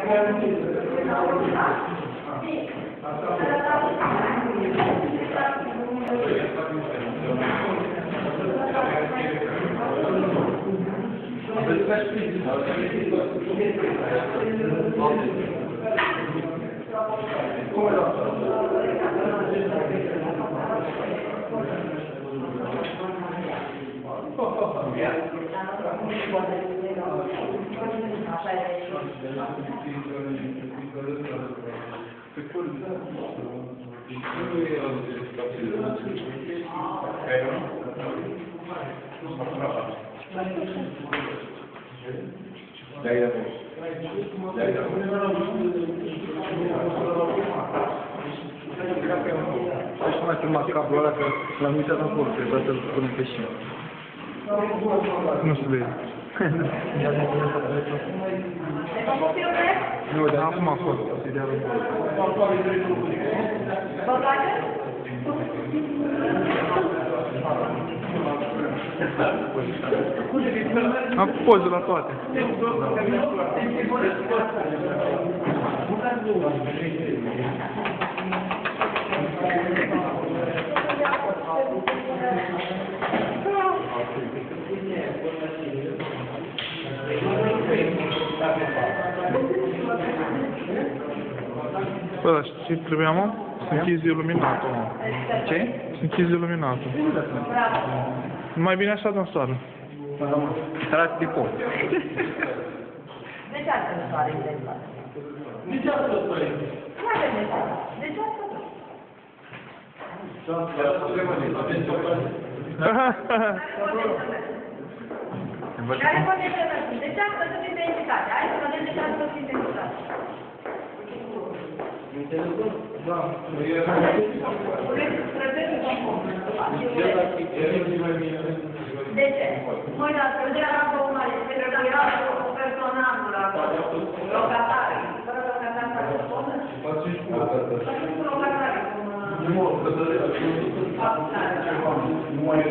Deci mai filmat cablul ăla că l-am uitat acolo, trebuie să-l punem pe șină. Nu se vede. Nu, dar acum a fost. Am poze la toate. Bă, dar ce trebuia, mă? Să închizi iluminatul, mă. Ce? Să închizi iluminatul. Mai bine așa din soară. Tragi de pot. De ce asta nu soare interesat? De ce asta soare? Nu avem de ce. De ce asta nu? Care poate să răspund? De ce asta sunt intensitate? Hai să vedem de ce asta sunt intensitate. Da. De ce? Măi, dar trăgerea la comune, pentru că era o personală acolo, locatare, fără locatare să răspundă? Faceți cu locatare, cum... Nu, că nu mai e